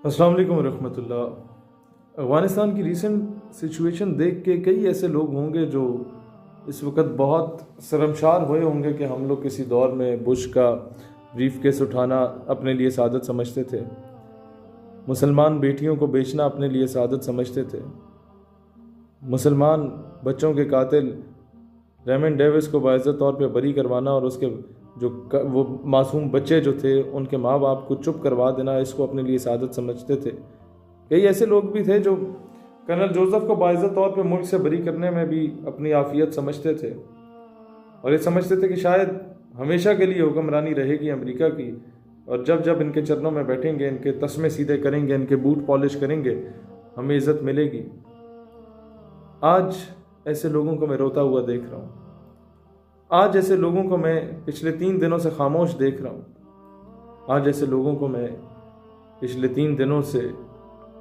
अस्सलाम वालेकुम रहमतुल्लाह। अफ़गानिस्तान की रीसेंट सिचुएशन देख के कई ऐसे लोग होंगे जो इस वक्त बहुत शर्मशार हुए होंगे कि हम लोग किसी दौर में बुश का ब्रीफकेस उठाना अपने लिए सादत समझते थे, मुसलमान बेटियों को बेचना अपने लिए सादत समझते थे, मुसलमान बच्चों के कातिल रेमन डेविस को बाइज़्ज़त तौर पे बरी करवाना और उसके वो मासूम बच्चे जो थे उनके माँ बाप को चुप करवा देना, इसको अपने लिए सादत समझते थे। कई ऐसे लोग भी थे जो कर्नल जोसेफ को बाइज़्ज़त तौर पे मुल्क से बरी करने में भी अपनी आफियत समझते थे और ये समझते थे कि शायद हमेशा के लिए हुक्मरानी रहेगी अमेरिका की, और जब जब इनके चरणों में बैठेंगे, इनके तस्मे सीधे करेंगे, इनके बूट पॉलिश करेंगे, हमें इज़्ज़त मिलेगी। आज ऐसे लोगों को मैं रोता हुआ देख रहा हूँ। आज ऐसे लोगों को मैं पिछले 3 दिनों से खामोश देख रहा हूँ। आज ऐसे लोगों को मैं पिछले 3 दिनों से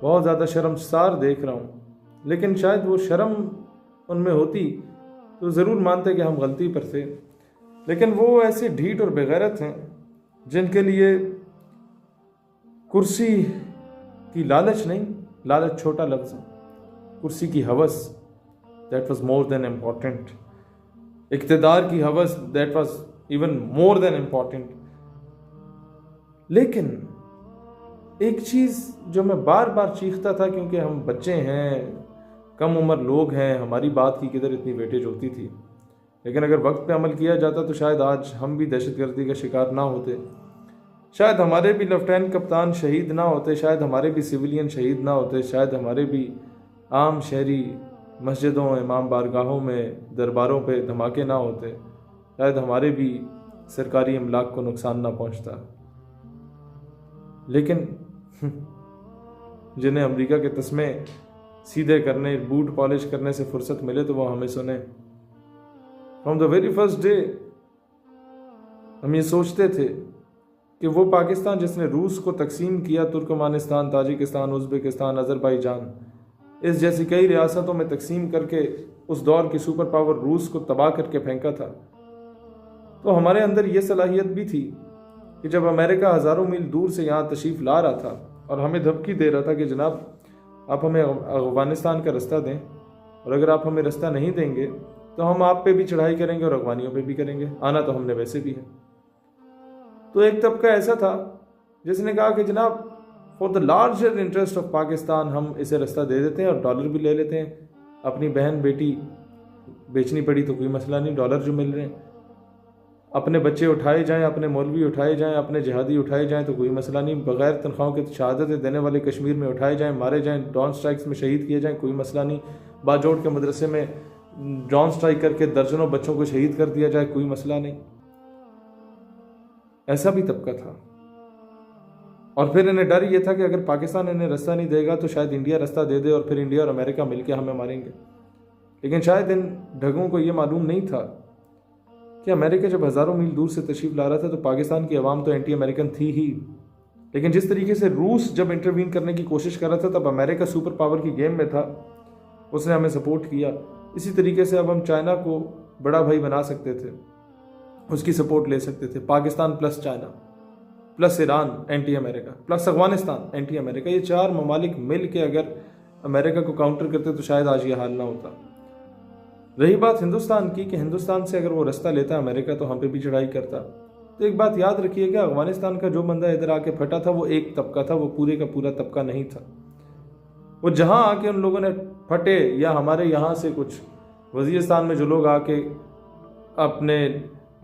बहुत ज़्यादा शर्मसार देख रहा हूँ। लेकिन शायद वो शर्म उनमें होती तो ज़रूर मानते कि हम गलती पर थे, लेकिन वो ऐसे ढीठ और बेगैरत हैं जिनके लिए कुर्सी की लालच नहीं, लालच छोटा लफ्ज़ है, कुर्सी की हवस that was more than important, इक़्तिदार की हवस that was even more than important. लेकिन एक चीज़ जो मैं बार बार चीखता था, क्योंकि हम बच्चे हैं, कम उम्र लोग हैं, हमारी बात की किधर इतनी वेटेज होती थी, लेकिन अगर वक्त पे अमल किया जाता तो शायद आज हम भी दहशतगर्दी का शिकार ना होते, शायद हमारे भी लेफ्टिनेंट कप्तान शहीद ना होते, शायद हमारे भी सिविलियन शहीद ना होते, शायद हमारे भी आम शहरी मस्जिदों, इमाम बारगाहों में, दरबारों पे धमाके ना होते, शायद हमारे भी सरकारी अमलाक को नुकसान ना पहुंचता। लेकिन जिन्हें अमेरिका के तस्मे सीधे करने, बूट पॉलिश करने से फुर्सत मिले तो वो हमें सुने। From the very first day हम ये सोचते थे कि वो पाकिस्तान जिसने रूस को तकसीम किया, तुर्कमानिस्तान, ताजिकिस्तान, उज़्बेकिस्तान, अज़रबैजान, इस जैसी कई रियासतों में तकसीम करके उस दौर की सुपर पावर रूस को तबाह करके फेंका था, तो हमारे अंदर ये सलाहियत भी थी कि जब अमेरिका हज़ारों मील दूर से यहाँ तशरीफ़ ला रहा था और हमें धमकी दे रहा था कि जनाब आप हमें अफ़गानिस्तान का रास्ता दें, और अगर आप हमें रास्ता नहीं देंगे तो हम आप पे भी चढ़ाई करेंगे और अफ़गानियों पे भी करेंगे, आना तो हमने वैसे भी है। तो एक तबका ऐसा था जिसने कहा कि जनाब for the larger interest of Pakistan हम इसे रास्ता दे देते हैं और डॉलर भी ले लेते हैं, अपनी बहन बेटी बेचनी पड़ी तो कोई मसला नहीं, डॉलर जो मिल रहे हैं, अपने बच्चे उठाए जाएं, अपने मौलवी उठाए जाएं, अपने जिहादी उठाए जाएं तो कोई मसला नहीं, बगैर तनख्वाहों के शहादतें देने वाले कश्मीर में उठाए जाएं, मारे जाएं, ड्रोन स्ट्राइक्स में शहीद किए जाएं, कोई मसला नहीं, बाजोड़ के मदरसे में ड्रोन स्ट्राइक करके दर्जनों बच्चों को शहीद कर दिया जाए, कोई मसला नहीं। ऐसा भी तबका था। और फिर इन्हें डर ये था कि अगर पाकिस्तान इन्हें रास्ता नहीं देगा तो शायद इंडिया रास्ता दे दे और फिर इंडिया और अमेरिका मिलकर हमें मारेंगे। लेकिन शायद इन ढगों को ये मालूम नहीं था कि अमेरिका जब हज़ारों मील दूर से तशरीफ़ ला रहा था तो पाकिस्तान की आवाम तो एंटी अमेरिकन थी ही, लेकिन जिस तरीके से रूस जब इंटरवीन करने की कोशिश कर रहा था तब अमेरिका सुपर पावर की गेम में था, उसने हमें सपोर्ट किया। इसी तरीके से अब हम चाइना को बड़ा भाई बना सकते थे, उसकी सपोर्ट ले सकते थे। Pakistan plus China plus Iran anti America plus Afghanistan anti America, ये 4 ममालिक मिल के अगर अमेरिका को काउंटर करते तो शायद आज ये हाल ना होता। रही बात हिंदुस्तान की कि हिंदुस्तान से अगर वो रास्ता लेता अमेरिका तो हम पे भी चढ़ाई करता। तो एक बात याद रखिएगा, अफगानिस्तान का जो बंदा इधर आके फटा था वो एक तबका था, वो पूरे का पूरा तबका नहीं था। वो जहाँ आके उन लोगों ने फटे, या हमारे यहाँ से कुछ वजीरिस्तान में जो लोग आके अपने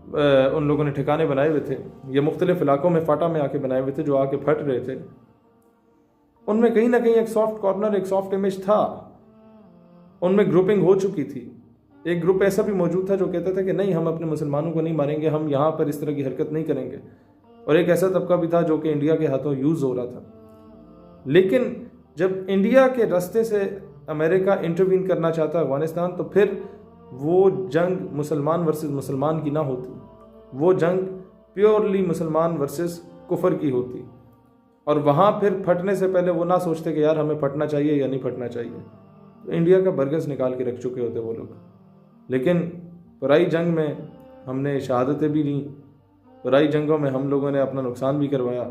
उन लोगों ने ठिकाने बनाए हुए थे, ये मुख्तलिफ इलाकों में फाटा में आके बनाए हुए थे, जो आके फट रहे थे, उनमें कहीं ना कहीं एक सॉफ्ट कॉर्नर, एक सॉफ्ट इमेज था, उनमें ग्रुपिंग हो चुकी थी। एक ग्रुप ऐसा भी मौजूद था जो कहता था कि नहीं, हम अपने मुसलमानों को नहीं मारेंगे, हम यहाँ पर इस तरह की हरकत नहीं करेंगे, और एक ऐसा तबका भी था जो कि इंडिया के हाथों यूज़ हो रहा था। लेकिन जब इंडिया के रास्ते से अमेरिका इंटरवीन करना चाहता अफगानिस्तान, तो फिर वो जंग मुसलमान वर्सेस मुसलमान की ना होती, वो जंग प्योरली मुसलमान वर्सेस कुफर की होती, और वहाँ फिर फटने से पहले वो ना सोचते कि यार हमें फटना चाहिए या नहीं फटना चाहिए, तो इंडिया का बरगस निकाल के रख चुके होते वो लोग। लेकिन पराई जंग में हमने शहादतें भी ली, पराई जंगों में हम लोगों ने अपना नुकसान भी करवाया,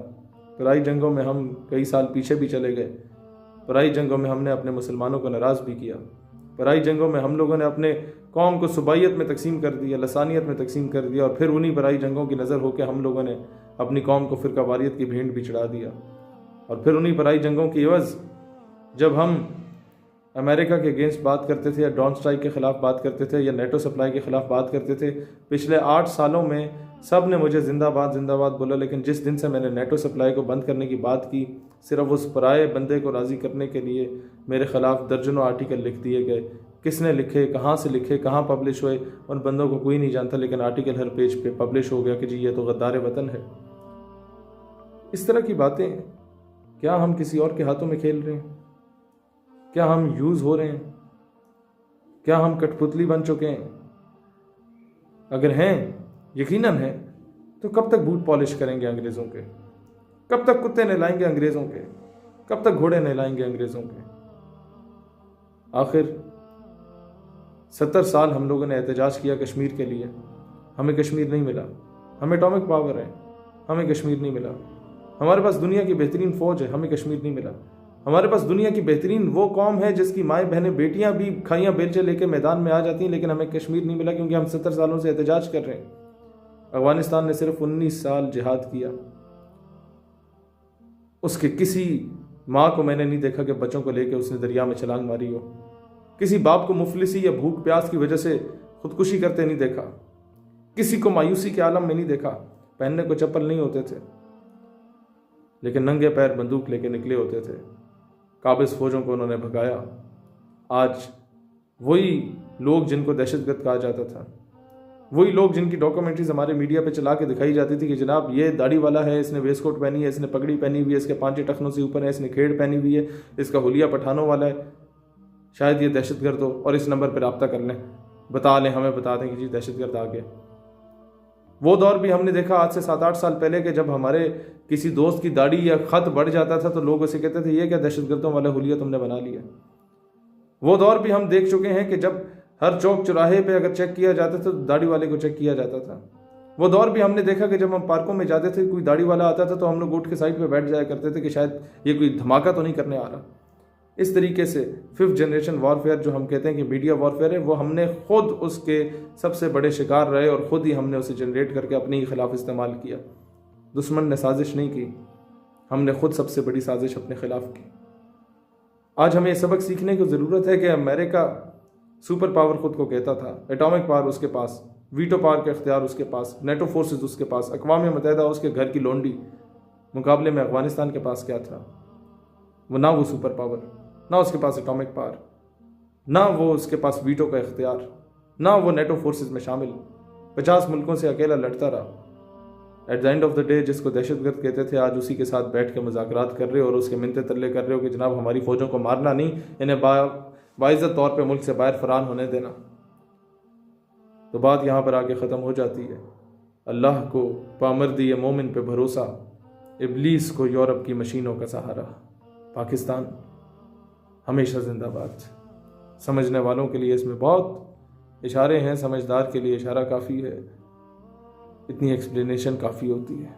पराई जंगों में हम कई साल पीछे भी चले गए। पराई जंगों में हमने अपने मुसलमानों को नाराज़ भी किया। पराई जंगों में हम लोगों ने अपने कौम को सुबाइयत में तकसीम कर दिया, लसानियत में तकसीम कर दिया, और फिर उन्हीं पराई जंगों की नज़र होकर हम लोगों ने अपनी कौम को फ़िरकावारियत की भेंट भी चढ़ा दिया। और फिर उन्हीं पराई जंगों की एवज़ जब हम अमेरिका के अगेंस्ट बात करते थे, या ड्रोन स्ट्राइक के ख़िलाफ़ बात करते थे, या नेटो सप्लाई के ख़िलाफ़ बात करते थे, पिछले 8 सालों में सब ने मुझे जिंदाबाद जिंदाबाद बोला। लेकिन जिस दिन से मैंने नेटो सप्लाई को बंद करने की बात की, सिर्फ उस पराए बंदे को राज़ी करने के लिए मेरे ख़िलाफ़ दर्जनों आर्टिकल लिख दिए गए। किसने लिखे, कहाँ से लिखे, कहाँ पब्लिश हुए, उन बंदों को कोई नहीं जानता, लेकिन आर्टिकल हर पेज पे पब्लिश हो गया कि जी ये तो गद्दार वतन है। इस तरह की बातें, क्या हम किसी और के हाथों में खेल रहे हैं? क्या हम यूज़ हो रहे हैं? क्या हम कठपुतली बन चुके हैं? अगर हैं, यकीनन है, तो कब तक बूट पॉलिश करेंगे अंग्रेज़ों के? कब तक कुत्ते नहलाएंगे अंग्रेज़ों के? कब तक घोड़े नहलाएंगे अंग्रेज़ों के? आखिर 70 साल हम लोगों ने एहतजाज किया कश्मीर के लिए, हमें कश्मीर नहीं मिला। हमें एटॉमिक पावर है, हमें कश्मीर नहीं मिला। हमारे पास दुनिया की बेहतरीन फ़ौज है, हमें कश्मीर नहीं मिला। हमारे पास दुनिया की बेहतरीन वो कौम है जिसकी माएँ बहनें बेटियां भी खाइयाँ बेलचे लेके मैदान में आ जाती हैं, लेकिन हमें कश्मीर नहीं मिला, क्योंकि हम 70 सालों से एहतजाज कर रहे हैं। अफगानिस्तान ने सिर्फ 19 साल जिहाद किया। उसके किसी माँ को मैंने नहीं देखा कि बच्चों को लेकर उसने दरिया में छलांग मारी हो। किसी बाप को मुफलिसी या भूख प्यास की वजह से खुदकुशी करते नहीं देखा। किसी को मायूसी के आलम में नहीं देखा। पहनने को चप्पल नहीं होते थे, लेकिन नंगे पैर बंदूक लेके निकले होते थे। काबिज फौजों को उन्होंने भगाया। आज वही लोग जिनको दहशतगर्द कहा जाता था, वही लोग जिनकी डॉक्यूमेंट्रीज हमारे मीडिया पे चला के दिखाई जाती थी कि जनाब ये दाढ़ी वाला है, इसने वेस्ट कोट पहनी है, इसने पगड़ी पहनी हुई है, इसके पांचे टखनों से ऊपर है, इसने खेड़ पहनी हुई है, इसका हुलिया पठानों वाला है, शायद ये दहशतगर्द हो, और इस नंबर पर रब्ता कर लें, बता लें, हमें बता दें कि जी दहशतगर्द आ गए। वो दौर भी हमने देखा आज से 7-8 साल पहले के जब हमारे किसी दोस्त की दाढ़ी या खत बढ़ जाता था तो लोग उसे कहते थे ये क्या दहशतगर्दों वाला हुलिया तुमने बना लिया। वो दौर भी हम देख चुके हैं कि जब हर चौक चौराहे पे अगर चेक किया जाता था तो दाढ़ी वाले को चेक किया जाता था। वो दौर भी हमने देखा कि जब हम पार्कों में जाते थे, कोई दाढ़ी वाला आता था तो हम लोग उठ के साइड पे बैठ जाया करते थे कि शायद ये कोई धमाका तो नहीं करने आ रहा। इस तरीके से 5th जनरेशन वॉरफेयर जो हम कहते हैं कि मीडिया वॉरफेयर है, वो हमने खुद उसके सबसे बड़े शिकार रहे और ख़ुद ही हमने उसे जनरेट करके अपने ही खिलाफ इस्तेमाल किया। दुश्मन ने साजिश नहीं की, हमने खुद सबसे बड़ी साजिश अपने खिलाफ की। आज हमें सबक सीखने की ज़रूरत है कि अमेरिका सुपर पावर खुद को कहता था, एटॉमिक पावर उसके पास, वीटो पावर के अख्तियार उसके पास, नेटो फोर्सेस उसके पास, अक़वाम मुत्तहिदा उसके घर की लोंडी। मुकाबले में अफगानिस्तान के पास क्या था? वो ना वो सुपर पावर, ना उसके पास एटॉमिक पावर, ना वो उसके पास वीटो का इख्तियार, ना वो नेटो फोर्सेस में शामिल। 50 मुल्कों से अकेला लड़ता रहा। At the end of the day जिसको दहशतगर्द कहते थे, आज उसी के साथ बैठ के मुज़ाकरात कर रहे हो और उसके मिन्नतें तरले कर रहे हो कि जनाब हमारी फ़ौजों को मारना नहीं, इन्हें बाइज़्ज़त तौर पे मुल्क से बाहर फरार होने देना। तो बात यहाँ पर आके ख़त्म हो जाती है। अल्लाह को पामर्दी मोमिन पे भरोसा, इब्लीस को यूरोप की मशीनों का सहारा। पाकिस्तान हमेशा जिंदाबाद। समझने वालों के लिए इसमें बहुत इशारे हैं, समझदार के लिए इशारा काफ़ी है, इतनी एक्सप्लेनेशन काफ़ी होती है।